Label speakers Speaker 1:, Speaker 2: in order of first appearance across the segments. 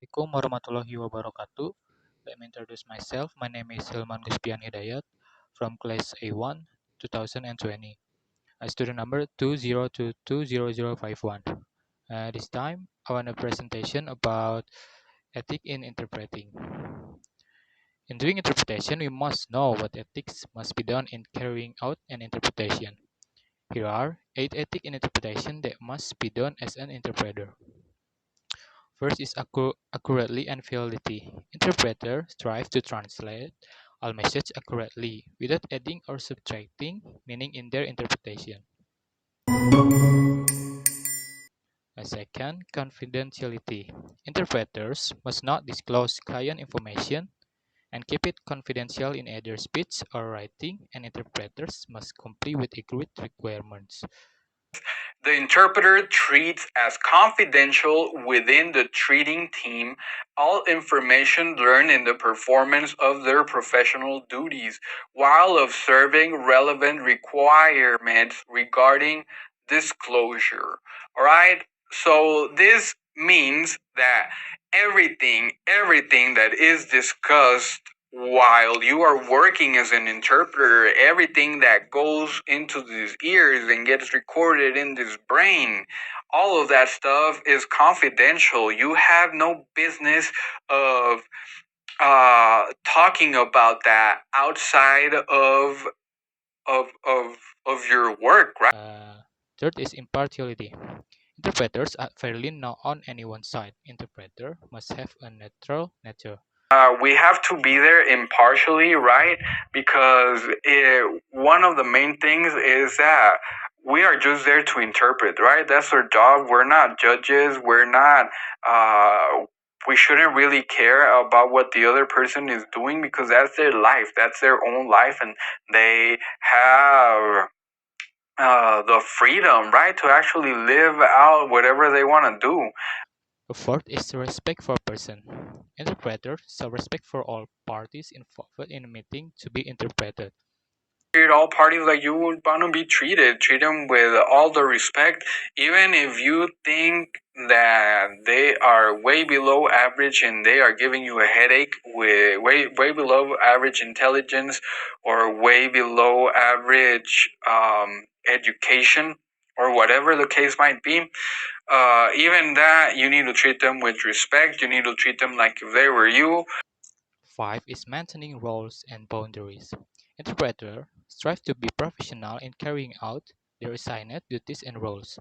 Speaker 1: Assalamualaikum warahmatullahi wabarakatuh. Let me introduce myself. My name is Hilman Gusvian Hidayat from class A1 2020. Student number 20220051. This time, I want a presentation about ethics in interpreting. In doing interpretation, we must know what ethics must be done in carrying out an interpretation. Here are 8 ethics in interpretation that must be done as an interpreter. First is accurately and fidelity. Interpreters strive to translate all messages accurately without adding or subtracting meaning in their interpretation. Second, confidentiality. Interpreters must not disclose client information and keep it confidential in either speech or writing, and interpreters must comply with agreed requirements.
Speaker 2: The interpreter treats as confidential within the treating team all information learned in the performance of their professional duties, while observing relevant requirements regarding disclosure. All right? So this means that everything that is discussed while you are working as an interpreter, everything that goes into these ears and gets recorded in this brain, all of that stuff is confidential. You have no business of talking about that outside of your work, right?
Speaker 1: Third is impartiality. Interpreters are fairly not on anyone's side. Interpreter must have a neutral nature.
Speaker 2: We have to be there impartially, right? Because one of the main things is that we are just there to interpret, right? That's our job. We're not judges. We're not. We shouldn't really care about what the other person is doing because that's their life. That's their own life, and they have the freedom, right, to actually live out whatever they want to do.
Speaker 1: The fourth is respect for person. Interpreters show respect for all parties involved in a meeting to be interpreted.
Speaker 2: Treat all parties like you would want to be treated. Treat them with all the respect, even if you think that they are way below average and they are giving you a headache with way below average intelligence or way below average education or whatever the case might be. Even that, you need to treat them with respect. You need to treat them like if they were you.
Speaker 1: 5 is maintaining roles and boundaries. Interpreters strive to be professional in carrying out their assigned duties and roles.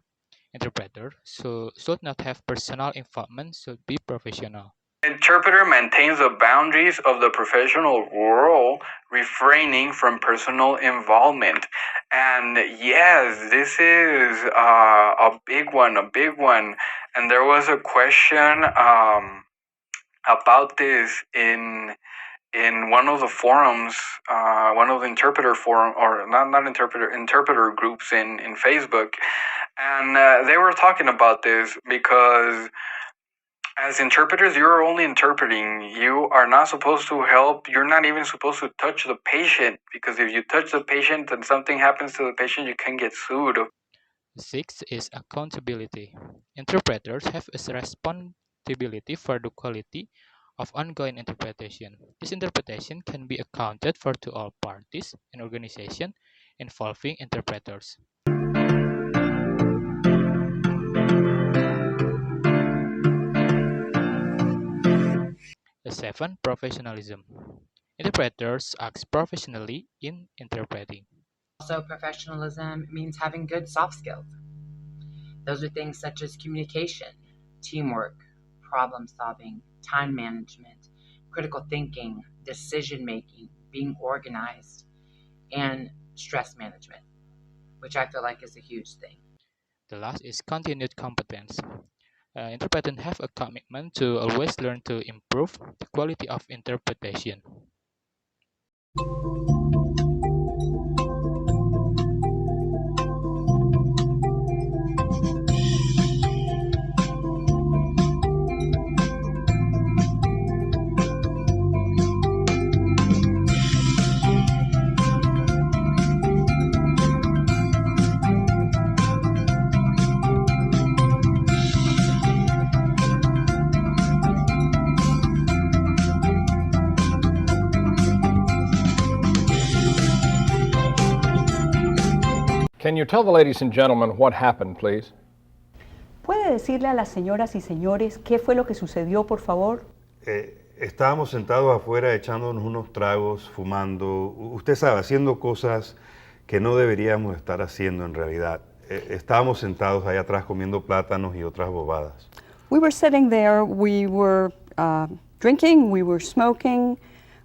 Speaker 1: Interpreters should not have personal involvement, should be professional.
Speaker 2: Interpreter maintains the boundaries of the professional role, refraining from personal involvement. And yes, this is a big one. And there was a question about this in one of the forums, one of the interpreter forum, or not interpreter groups in Facebook, and they were talking about this because as interpreters, you're only interpreting. You are not supposed to help. You're not even supposed to touch the patient, because if you touch the patient and something happens to the patient, you can get sued.
Speaker 1: 6 is accountability. Interpreters have a responsibility for the quality of ongoing interpretation. This interpretation can be accounted for to all parties and organizations involving interpreters. 7. Professionalism. Interpreters act professionally in interpreting.
Speaker 3: Also, professionalism means having good soft skills. Those are things such as communication, teamwork, problem solving, time management, critical thinking, decision making, being organized, and stress management, which I feel like is a huge thing.
Speaker 1: The last is continued competence. Interpreters have a commitment to always learn to improve the quality of interpretation.
Speaker 4: Can you tell the ladies and gentlemen what happened, please?
Speaker 5: ¿Puede decirle a las señoras y señores qué fue lo que sucedió, por favor?
Speaker 6: Estábamos sentados afuera echándonos unos tragos, fumando, usted sabe, haciendo cosas que no deberíamos estar haciendo en realidad. Estábamos sentados ahí atrás comiendo plátanos y otras bobadas.
Speaker 5: We were sitting there, we were drinking, we were smoking,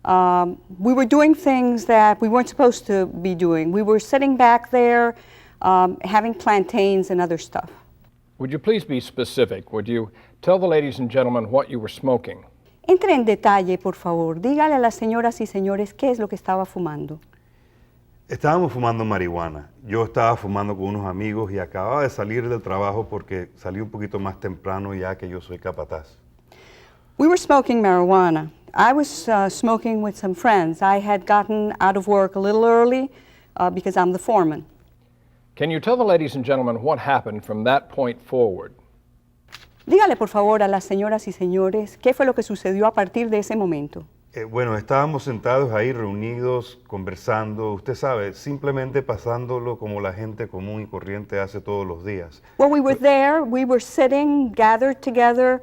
Speaker 5: we were doing things that we weren't supposed to be doing. We were sitting back there having plantains and other stuff.
Speaker 4: Would you please be specific? Would you tell the ladies and gentlemen what you were smoking?
Speaker 5: Entre en detalle, por favor. Dígale a las señoras y señores qué es lo que estaba fumando.
Speaker 6: Estábamos fumando marihuana. Yo estaba fumando con unos amigos y acababa de salir del trabajo porque salí un poquito más temprano ya que yo soy capataz.
Speaker 5: We were smoking marijuana. I was smoking with some friends. I had gotten out of work a little early because I'm the foreman.
Speaker 4: Can you tell the ladies and gentlemen what happened from that point forward?
Speaker 5: Dígale, por favor, a las señoras y señores qué fue lo que sucedió a partir de ese momento.
Speaker 6: Bueno, estábamos sentados ahí reunidos, conversando, usted sabe, simplemente pasándolo como la gente común y corriente hace todos los días.
Speaker 5: Well, we were there, we were sitting, gathered together,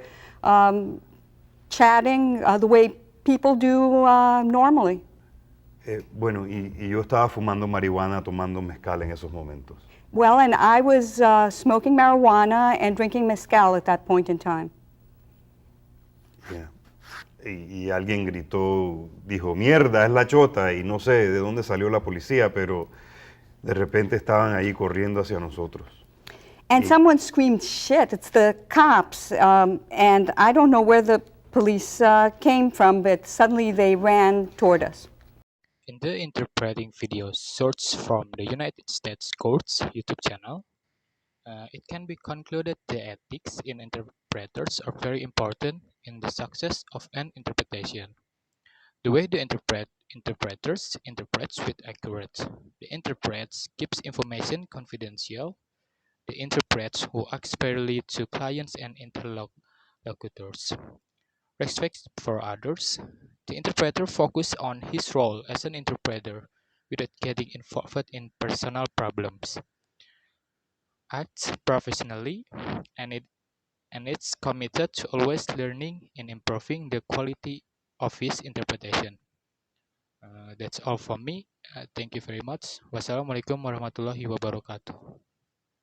Speaker 5: chatting the way people do normally.
Speaker 6: Bueno, y yo estaba fumando marihuana, tomando mezcal en esos momentos.
Speaker 5: Well, and I was smoking marijuana and drinking mezcal at that point in time.
Speaker 6: Yeah. Y alguien gritó, dijo, mierda, es la chota, y no sé de dónde salió la policía, pero de repente estaban ahí corriendo hacia nosotros.
Speaker 5: And someone screamed, shit, it's the cops. And I don't know where the police came from, but suddenly they ran toward us.
Speaker 1: In the interpreting video sourced from the United States Courts YouTube channel, it can be concluded the ethics in interpreters are very important in the success of an interpretation. The way the interpreters interprets with accurate. The interprets keeps information confidential. The interprets who acts fairly to clients and interlocutors. Respect for others. The interpreter focuses on his role as an interpreter without getting involved in personal problems. Acts professionally, and it's committed to always learning and improving the quality of his interpretation. That's all from me. Thank you very much. Wassalamualaikum warahmatullahi wabarakatuh.